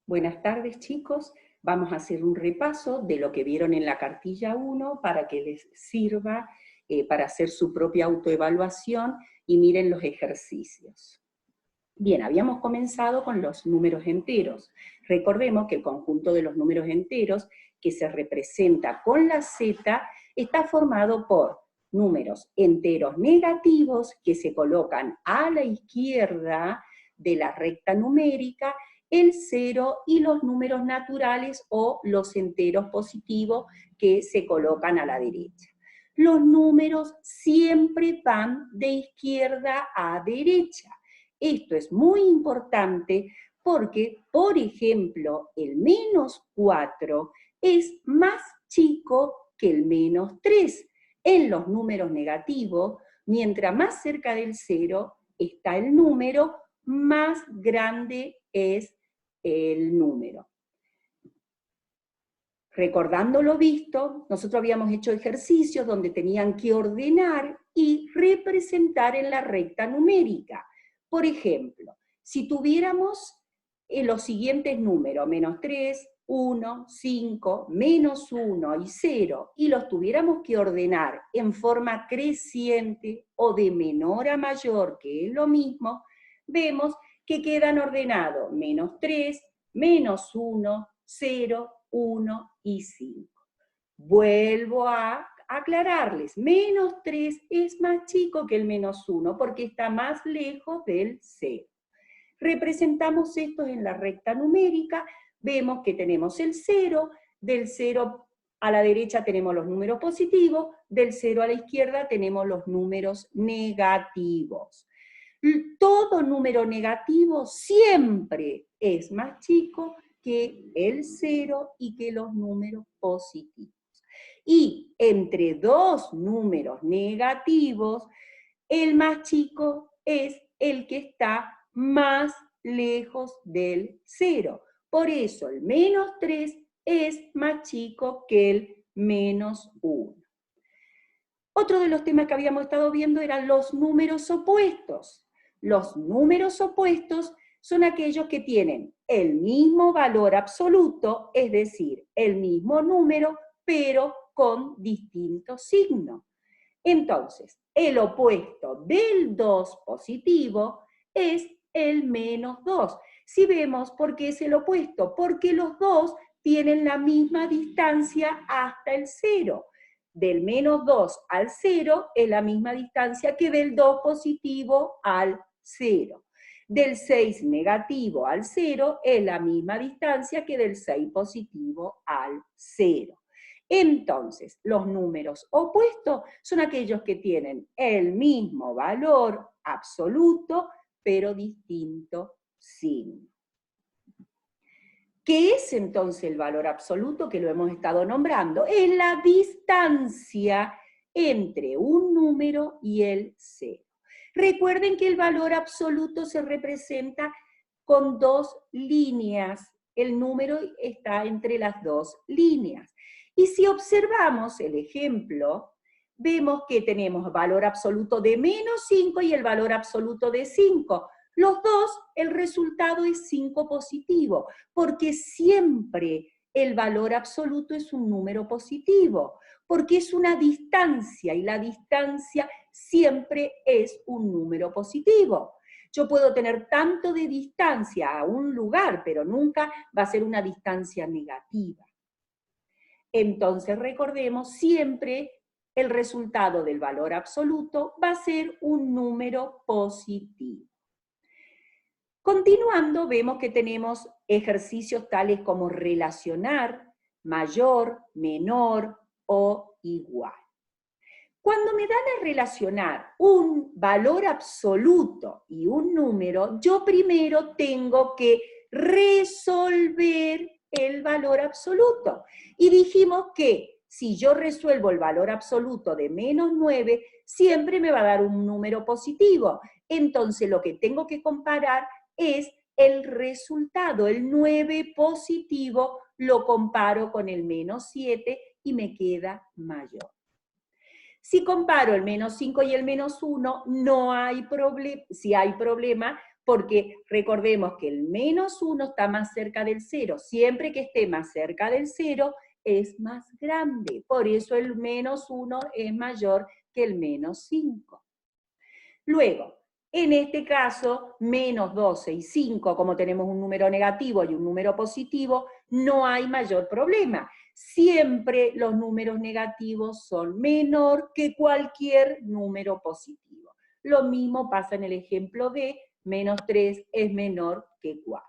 Buenas tardes, chicos. Vamos a hacer un repaso de lo que vieron en la cartilla 1 para que les sirva para hacer su propia autoevaluación y miren los ejercicios. Bien, habíamos comenzado con los números enteros. Recordemos que el conjunto de los números enteros, que se representa con la Z, está formado por números enteros negativos que se colocan a la izquierda de la recta numérica, el 0 y los números naturales o los enteros positivos que se colocan a la derecha. Los números siempre van de izquierda a derecha. Esto es muy importante porque, por ejemplo, el menos 4 es más chico que el menos 3. En los números negativos, mientras más cerca del 0 está el número, más grande es el número. Recordando lo visto, nosotros habíamos hecho ejercicios donde tenían que ordenar y representar en la recta numérica. Por ejemplo, si tuviéramos los siguientes números, menos 3, 1, 5, menos 1 y 0, y los tuviéramos que ordenar en forma creciente o de menor a mayor, que es lo mismo, vemos que quedan ordenados menos 3, menos 1, 0, 1 y 5. Vuelvo a aclararles, menos 3 es más chico que el menos 1 porque está más lejos del 0. Representamos estos en la recta numérica, vemos que tenemos el 0, del 0 a la derecha tenemos los números positivos, del 0 a la izquierda tenemos los números negativos. Todo número negativo siempre es más chico que el 0 y que los números positivos. Y entre dos números negativos, el más chico es el que está más lejos del 0. Por eso el menos 3 es más chico que el menos 1. Otro de los temas que habíamos estado viendo eran los números opuestos. Los números opuestos son aquellos que tienen el mismo valor absoluto, es decir, el mismo número, pero con distintos signos. Entonces, el opuesto del 2 positivo es el menos 2. Si vemos por qué es el opuesto, porque los dos tienen la misma distancia hasta el 0. Del menos 2 al 0 es la misma distancia que del 2 positivo al 0. Del 6 negativo al 0 es la misma distancia que del 6 positivo al 0. Entonces, los números opuestos son aquellos que tienen el mismo valor absoluto, pero distinto signo. ¿Qué es entonces el valor absoluto que lo hemos estado nombrando? Es la distancia entre un número y el 0. Recuerden que el valor absoluto se representa con dos líneas. El número está entre las dos líneas. Y si observamos el ejemplo, vemos que tenemos valor absoluto de menos 5 y el valor absoluto de 5. Los dos, el resultado es 5 positivo, porque siempre el valor absoluto es un número positivo, porque es una distancia y la distancia siempre es un número positivo. Yo puedo tener tanto de distancia a un lugar, pero nunca va a ser una distancia negativa. Entonces recordemos, siempre el resultado del valor absoluto va a ser un número positivo. Continuando, vemos que tenemos ejercicios tales como relacionar, mayor, menor o igual. Cuando me dan a relacionar un valor absoluto y un número, yo primero tengo que resolver el valor absoluto. Y dijimos que si yo resuelvo el valor absoluto de menos 9, siempre me va a dar un número positivo. Entonces lo que tengo que comparar es el resultado. El 9 positivo lo comparo con el menos 7 y me queda mayor. Si comparo el menos 5 y el menos 1, no hay problema. Si hay problema, porque recordemos que el menos 1 está más cerca del 0. Siempre que esté más cerca del 0 es más grande. Por eso el menos 1 es mayor que el menos 5. Luego, en este caso, menos 12 y 5, como tenemos un número negativo y un número positivo, no hay mayor problema. Siempre los números negativos son menor que cualquier número positivo. Lo mismo pasa en el ejemplo B, menos 3 es menor que 4.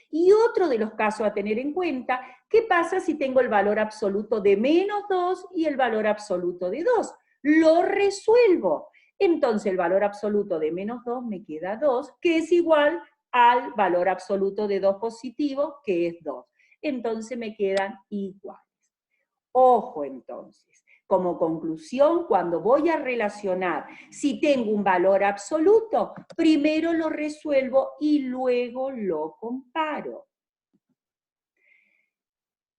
Y otro de los casos a tener en cuenta, ¿qué pasa si tengo el valor absoluto de menos 2 y el valor absoluto de 2? Lo resuelvo. Entonces el valor absoluto de menos 2 me queda 2, que es igual al valor absoluto de 2 positivo, que es 2. Entonces me quedan iguales. Ojo entonces, como conclusión, cuando voy a relacionar, si tengo un valor absoluto, primero lo resuelvo y luego lo comparo.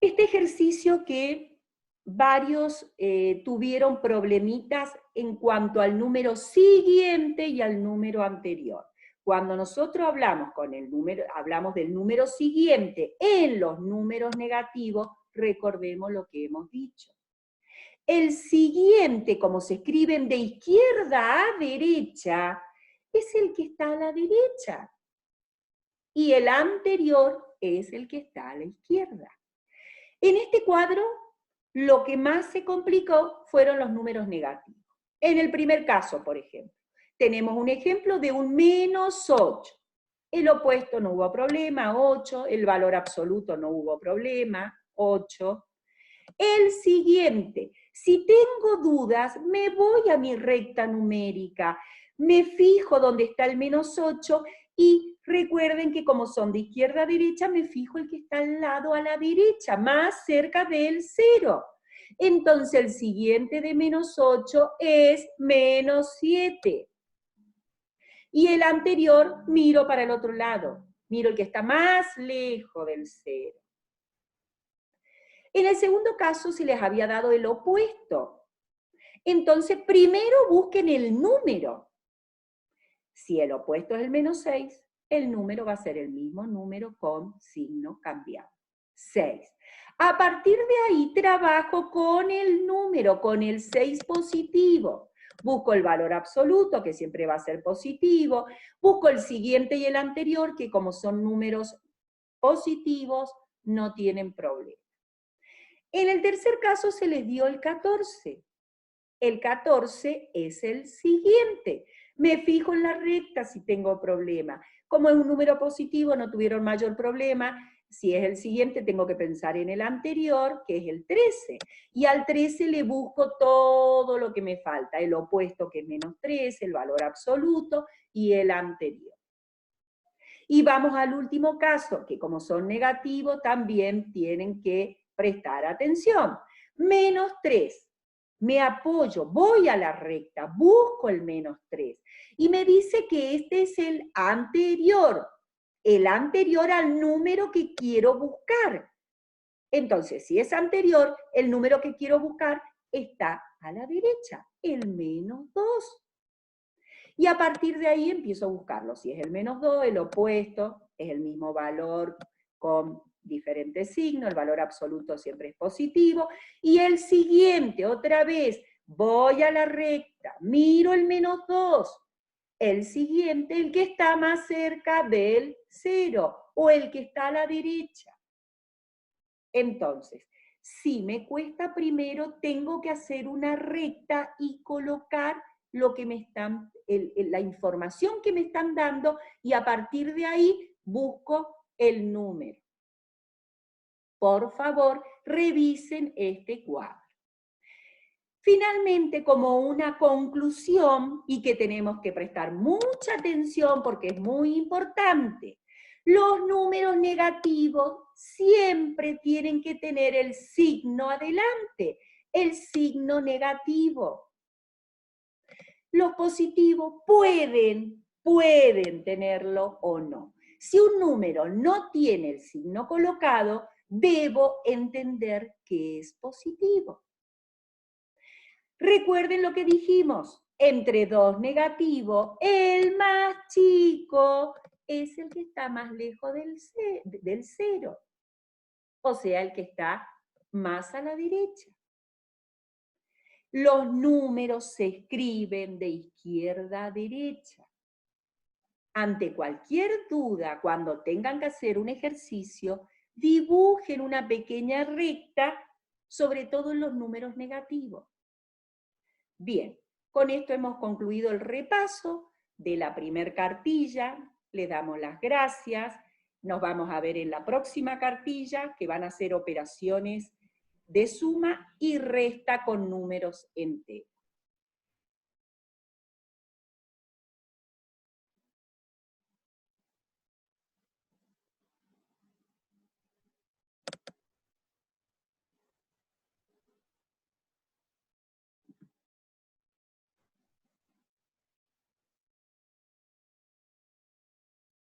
Este ejercicio que varios tuvieron problemitas en cuanto al número siguiente y al número anterior. Cuando nosotros hablamos del número siguiente en los números negativos, recordemos lo que hemos dicho. El siguiente, como se escriben de izquierda a derecha, es el que está a la derecha. Y el anterior es el que está a la izquierda. En este cuadro, lo que más se complicó fueron los números negativos. En el primer caso, por ejemplo, tenemos un ejemplo de un menos 8. El opuesto no hubo problema, 8. El valor absoluto no hubo problema, 8. El siguiente, si tengo dudas, me voy a mi recta numérica, me fijo dónde está el menos 8 y recuerden que como son de izquierda a derecha, me fijo el que está al lado a la derecha, más cerca del 0. Entonces el siguiente de menos 8 es menos 7. Y el anterior miro para el otro lado, miro el que está más lejos del 0. En el segundo caso se les había dado el opuesto. Entonces, primero busquen el número. Si el opuesto es el menos 6, el número va a ser el mismo número con signo cambiado. 6. A partir de ahí trabajo con el número, con el 6 positivo. Busco el valor absoluto, que siempre va a ser positivo. Busco el siguiente y el anterior, que como son números positivos, no tienen problema. En el tercer caso se les dio el 14. El 14 es el siguiente. Me fijo en la recta si tengo problema. Como es un número positivo, no tuvieron mayor problema. Si es el siguiente, tengo que pensar en el anterior, que es el 13. Y al 13 le busco todo lo que me falta. El opuesto, que es menos 13, el valor absoluto, y el anterior. Y vamos al último caso, que como son negativos, también tienen que prestar atención. Menos 3. Me apoyo, voy a la recta, busco el menos 3. Y me dice que este es el anterior al número que quiero buscar. Entonces, si es anterior, el número que quiero buscar está a la derecha, el menos 2. Y a partir de ahí empiezo a buscarlo. Si es el menos 2, el opuesto es el mismo valor con diferentes signos, el valor absoluto siempre es positivo, y el siguiente, otra vez, voy a la recta, miro el menos 2, el siguiente, el que está más cerca del 0, o el que está a la derecha. Entonces, si me cuesta primero, tengo que hacer una recta y colocar lo que me están, la información que me están dando, y a partir de ahí busco el número. Por favor, revisen este cuadro. Finalmente, como una conclusión, y que tenemos que prestar mucha atención porque es muy importante, los números negativos siempre tienen que tener el signo adelante, el signo negativo. Los positivos pueden tenerlo o no. Si un número no tiene el signo colocado, debo entender que es positivo. Recuerden lo que dijimos, entre dos negativos, el más chico es el que está más lejos del cero, o sea, el que está más a la derecha. Los números se escriben de izquierda a derecha. Ante cualquier duda, cuando tengan que hacer un ejercicio, dibujen una pequeña recta, sobre todo en los números negativos. Bien, con esto hemos concluido el repaso de la primer cartilla. Le damos las gracias. Nos vamos a ver en la próxima cartilla, que van a ser operaciones de suma y resta con números enteros.